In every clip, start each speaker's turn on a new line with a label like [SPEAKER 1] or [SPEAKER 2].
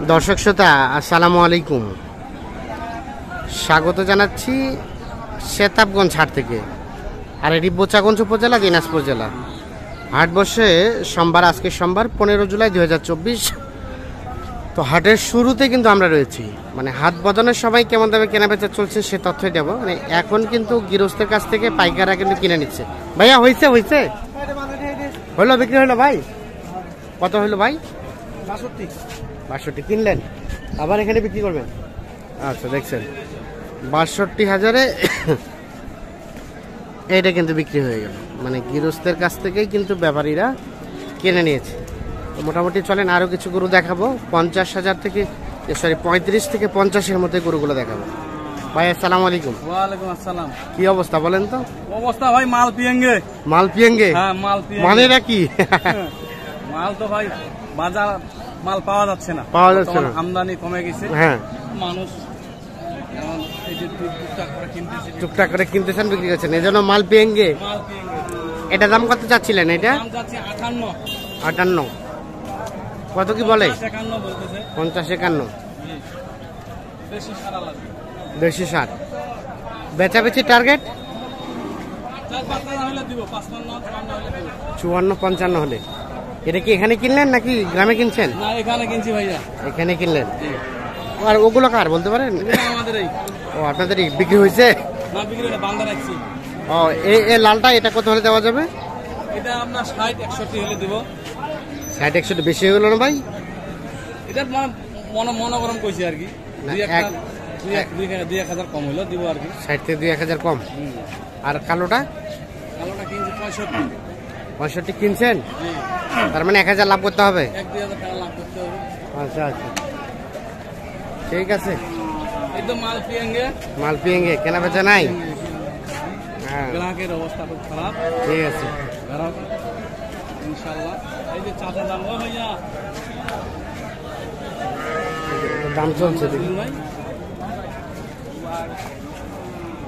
[SPEAKER 1] দর্শক শ্রোতা আসসালামু আলাইকুম, স্বাগত জানাচ্ছি সেতাবগঞ্জ হাট থেকে। আর এটি বোচাগঞ্জ উপজেলা, দিনাজপুর জেলা। হাট বসে সোমবার, আজকে সোমবার 15 জুলাই 2024। তো হাটের শুরুতে কিন্তু আমরা রয়েছি, মানে হাট বদনের সবাই কেমন দামে কেনাবেচা চলছে সে তথ্যই দেবো। মানে এখন কিন্তু গৃহস্থের কাছ থেকে পাইকাররা কিন্তু কিনে নিচ্ছে। ভাইয়া হয়েছে হলো, বিক্রি হলো ভাই? কত হলো ভাই? 62 কিনলেন, আবার এখানে বিক্রি করবেন? আচ্ছা, দেখছেন 62,000-এ এইটা কিন্তু বিক্রি হয়ে গেল। মানে গৃহস্থের কাছ থেকেই কিন্তু ব্যাপারীরা কিনে নিয়েছে। তো মোটামুটি চলেন আরও কিছু গরু দেখাবো। 50,000 থেকে 35 থেকে 50-এর মধ্যে গরুগুলো দেখাবো। ভাই আসসালামু আলাইকুম।
[SPEAKER 2] ওয়ালাইকুম আসসালাম।
[SPEAKER 1] কি অবস্থা বলেন তো?
[SPEAKER 2] অবস্থা ভাই মাল পিয়েঙ্গে।
[SPEAKER 1] মাল পিয়েঙ্গে?
[SPEAKER 2] হ্যাঁ, মাল পিয়েঙ্গে।
[SPEAKER 1] মানেটা কি?
[SPEAKER 2] মাল তো ভাই বাজার মাল পাওয়া যাচ্ছে না, আমদানি কমে গেছে।
[SPEAKER 1] হ্যাঁ,
[SPEAKER 2] মানুষ
[SPEAKER 1] টুকটাক করে কিনতেছেন, বিক্রি করছেন, এই জন্য মাল পিয়েঙ্গে। এটা দাম কত চাচ্ছিলেন? এটা 58। কত কি বলে? 50-51। বেশি 60। বেচাবেচি টার্গেট 54-55 হলে। এটা কি এখানে কিনলেন নাকি গ্রামে কিনছেন?
[SPEAKER 2] না, এখানে কিনছি ভাইয়া।
[SPEAKER 1] এখানে কিনলেন? আর ওগুলো কার বলতে পারেন?
[SPEAKER 2] আমাদেরই।
[SPEAKER 1] ও, আপনাদেরই। বিক্রি হয়েছে?
[SPEAKER 2] না, বিক্রি হলো, বান্ধা রাখছি।
[SPEAKER 1] ও, এই লালটা এটা কত হলে দেওয়া যাবে?
[SPEAKER 2] এটা আপনার 60-61 হলে দিব।
[SPEAKER 1] 60-61 বেশি হয়ে গেল না ভাই?
[SPEAKER 2] এটা মনোগরম কইছি আর কি। 2-1,000 কম হলো দিব আর কি।
[SPEAKER 1] 60 থেকে 2-1,000 কম। আর কালোটা?
[SPEAKER 2] কালোটা কিনছি
[SPEAKER 1] 65 কিনছেন? তার মানে 1,000 লাভ করতে হবে।
[SPEAKER 2] 1-2,000 টাকা লাভ করতে হবে।
[SPEAKER 1] আচ্ছা আচ্ছা, ঠিক আছে।
[SPEAKER 2] একদম মাল পিয়েঙ্গে।
[SPEAKER 1] মাল পিয়েঙ্গে, কেনা বেচা নাই? হ্যাঁ,
[SPEAKER 2] গ্রাহকের অবস্থা খুব খারাপ।
[SPEAKER 1] ঠিক আছে।
[SPEAKER 2] গ্রাহক ইনশাআল্লাহ। এই যে চাচা দাম ও ভাইয়া
[SPEAKER 1] দাম চলছে দেখি।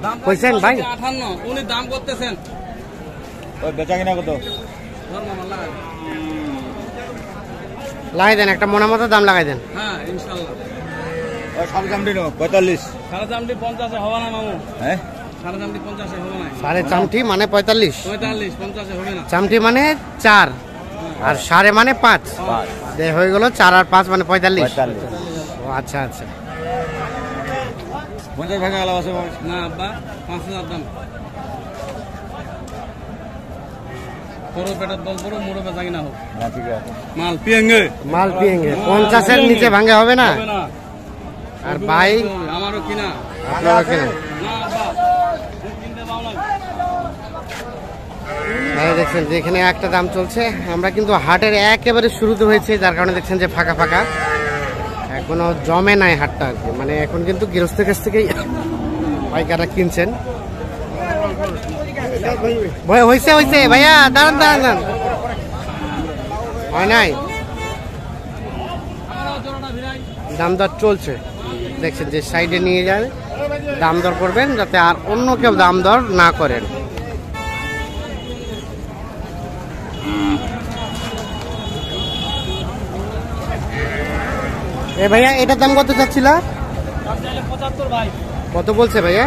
[SPEAKER 2] দাম
[SPEAKER 1] কইছেন ভাই?
[SPEAKER 2] 58। উনি দাম করতেছেন।
[SPEAKER 3] ওই বেচা কিনা কত?
[SPEAKER 1] লাগাই দেন, একটা মনের মতো দাম লাগাই দেন।
[SPEAKER 2] হ্যাঁ, ইনশাআল্লাহ।
[SPEAKER 3] ওই সাড়ে চামড়ি নো 45।
[SPEAKER 2] সারা চামড়ি 50 হবে না মামু।
[SPEAKER 3] হ্যাঁ,
[SPEAKER 2] সারা চামড়ি 50 হবে না।
[SPEAKER 1] সাড়ে চামটি মানে 45।
[SPEAKER 2] 50 হবে না।
[SPEAKER 1] চামটি মানে 4 আর সাড়ে মানে 5 হয়ে গেল। 4 আর 5 মানে 45। ও আচ্ছা আচ্ছা,
[SPEAKER 3] 50 ভাঙা আলাদা আছে
[SPEAKER 2] না আব্বা, 5,000 দাম। বড় পেটার দল বড়, মোড়ো বেচা কিনা হোক।
[SPEAKER 3] না, ঠিক আছে।
[SPEAKER 2] মাল পিয়েঙ্গে।
[SPEAKER 1] মাল পিয়েঙ্গে 50-এর নিচে ভাঙে হবে না। আর ভাই
[SPEAKER 2] আমারও কিনা,
[SPEAKER 1] আপনারও কিনা।
[SPEAKER 2] না আব্বা, কিনতে পাও না।
[SPEAKER 1] ভাই দেখছেন যে এখানে একটা দাম চলছে। আমরা কিন্তু হাটের একেবারে শুরুতে হয়েছে, যার কারণে দেখছেন যে ফাঁকা ফাঁকা, এখনো জমে নাই হাটটা আর কি। মানে এখন কিন্তু গৃহস্থের কাছ থেকেই পাইকাররা কিনছেন। হয়েছে ভাইয়া, দাঁড়ান। হয় নাই, দাম দর চলছে। দেখছেন যে সাইডে নিয়ে যায়, দাম দর করবেন যাতে আর অন্য কেউ দাম দর না করেন। এ ভাইয়া, এটার দাম কত চাচ্ছিল?
[SPEAKER 2] 75 ভাই।
[SPEAKER 1] কত বলছে ভাইয়া?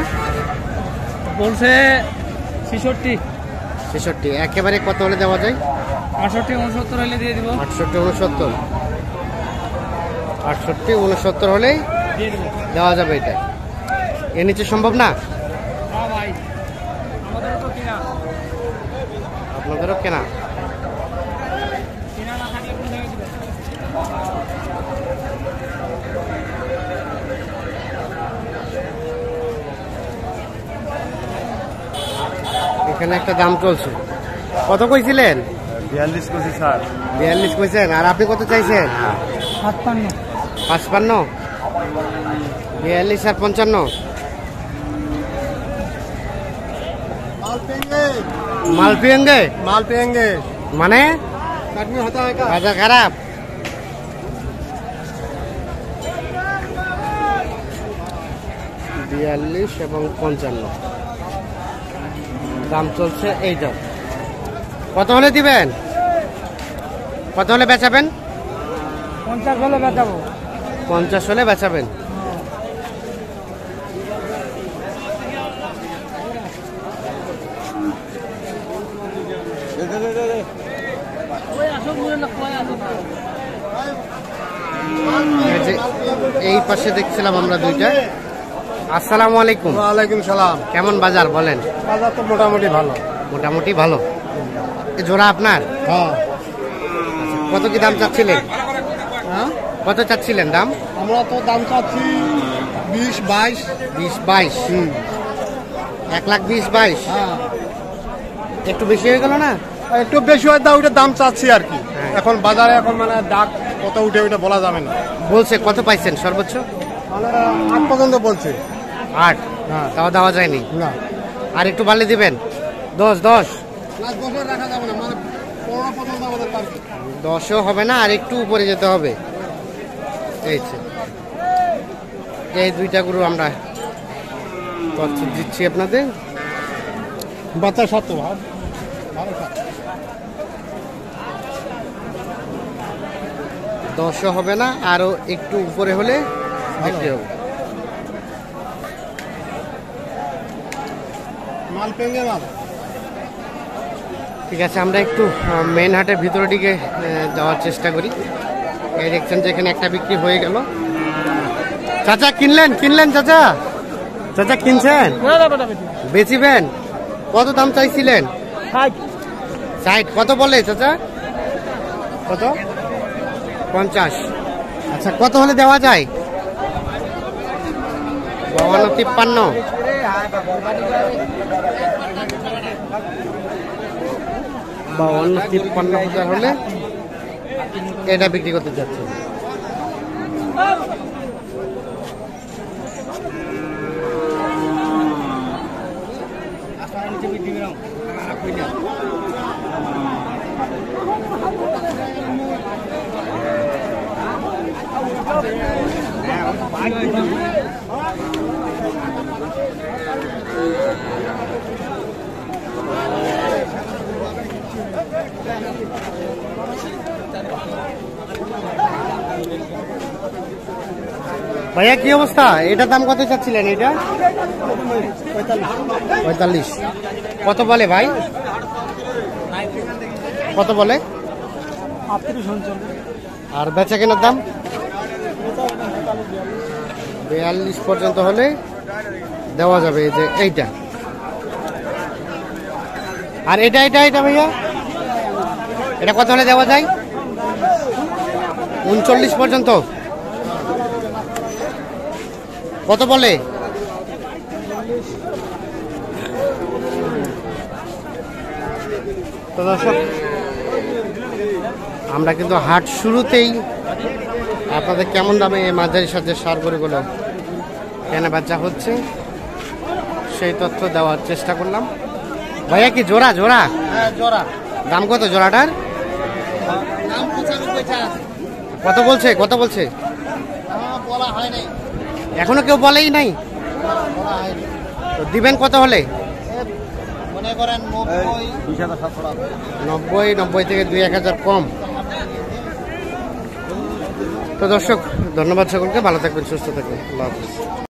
[SPEAKER 2] বলছে 66।
[SPEAKER 1] একেবারে কত হলে দেওয়া যায়?
[SPEAKER 2] 68-69 হলে দিয়ে দিব।
[SPEAKER 1] 68-69 হলেই
[SPEAKER 2] দিয়ে দিব,
[SPEAKER 1] দেওয়া যাবে। এটা এর নিচে সম্ভব না?
[SPEAKER 2] হ্যাঁ ভাই, আমাদেরও তো কিনা।
[SPEAKER 1] আপনাদেরও কেনা?
[SPEAKER 2] কিনা না থাকলে কোন জায়গায় দিবেন?
[SPEAKER 1] এখানে একটা দাম চলছে। কত কইছিলেন?
[SPEAKER 3] 42 কোটি স্যার।
[SPEAKER 1] 42 কইছেন। আর আপনি কত চাইছেন?
[SPEAKER 2] 55।
[SPEAKER 1] 55। 42 আর 55। মাল পিয়েঙ্গে মানে বাজার খারাপ। বিয়াল্লিশ এবং 55 দাম চলছে। এইটা কত হলে দিবেন? কত হলে বেচাবেন?
[SPEAKER 2] 50 হলে বেচাবো।
[SPEAKER 1] 50 হলে বেচাবেন। এই যে এই পাশে দেখছিলাম আমরা দুইটা। আসসালামু আলাইকুম।
[SPEAKER 4] ওয়ালাইকুম সালাম।
[SPEAKER 1] কেমন বাজার বলেন?
[SPEAKER 4] বাজার তো মোটামুটি ভালো।
[SPEAKER 1] মোটামুটি ভালো। এই জোড়া আপনার?
[SPEAKER 4] হ্যাঁ।
[SPEAKER 1] কত কি দাম চাচ্ছিলেন?
[SPEAKER 4] হ্যাঁ,
[SPEAKER 1] কত চাচ্ছিলেন দাম?
[SPEAKER 4] আমরা তো দাম চাচ্ছি 20-22।
[SPEAKER 1] 20-22। 1,20,22।
[SPEAKER 4] হ্যাঁ,
[SPEAKER 1] একটু বেশি হয়ে গেল না?
[SPEAKER 4] একটু বেশি হয় দাও, ওইটা দাম চাচ্ছি আর কি।
[SPEAKER 1] হ্যাঁ।
[SPEAKER 4] এখন বাজারে এখন মানে ডাক কত উঠে ওইটা বলা যাবে না।
[SPEAKER 1] বলছে কত পাইছেন সর্বোচ্চ?
[SPEAKER 4] মানে 8 পর্যন্ত বলছে।
[SPEAKER 1] 8?
[SPEAKER 4] হ্যাঁ।
[SPEAKER 1] তাও দেওয়া যায়নি?
[SPEAKER 4] না,
[SPEAKER 1] আর একটু বাড়লে দিবেন? 10
[SPEAKER 4] প্লাস বছর রাখা যাবে না, মানে 15 পর্যন্ত আমাদের টার্গেট।
[SPEAKER 1] 10ও হবে না, আর একটু উপরে যেতে হবে। এই যে, এই দুইটা গরু আমরা তথ্য দিচ্ছি আপনাদের।
[SPEAKER 4] বাচ্চা সত্য ভাব ভালো খায়।
[SPEAKER 1] 10ও হবে না, আরো একটু উপরে হলে বিক্রি হবে।
[SPEAKER 4] মাল পেঙ্গে মাল।
[SPEAKER 1] ঠিক আছে, আমরা একটু মেন হাটের ভিতরের দিকে যাওয়ার চেষ্টা করি। এই দেখছেন যে এখানে একটা বিক্রি হয়ে গেল। চাচা কিনলেন চাচা? চাচা কিনছেন? বেচিবেন? কত দাম চাইছিলেন? 60। কত বলে চাচা? কত? 50। আচ্ছা, কত হলে দেওয়া যায়? 52-53। 52-53 হলে এটা বিক্রি করতে চাচ্ছে। ভাইয়া কি অবস্থা? এটার দাম কত চাচ্ছিলেন? এটা 45। কত বলে ভাই? কত বলে? আর বেচা কেনার দাম 42 পর্যন্ত হলে দেওয়া যাবে। এই যে এইটা, আর এটা এটা এটা ভাইয়া, এটা কত হলে দেওয়া যায়? 39 পর্যন্ত। কত বলে? তো দর্শক, আমরা কিন্তু হাট শুরুতেই আপনাদের কেমন দামে এই মাঝারি সাজের সার গরুগুলো কেনা বেচা হচ্ছে সেই তথ্য দেওয়ার চেষ্টা করলাম। ভাইয়া কি জোড়া? জোড়া?
[SPEAKER 4] হ্যাঁ, জোড়া।
[SPEAKER 1] দাম কত জোড়াটার? কত বলছে? কত বলছে?
[SPEAKER 4] বলা হয় নাই,
[SPEAKER 1] এখনো কেউ বলেই নাই।
[SPEAKER 4] বলা হয়নি।
[SPEAKER 1] তো দিবেন কত হলে?
[SPEAKER 4] মনে করেন
[SPEAKER 1] 90 থেকে 2-1000 কম। তো দর্শক, ধন্যবাদ সকলকে। ভালো থাকবেন, সুস্থ থাকবেন। আল্লাহ হাফেজ।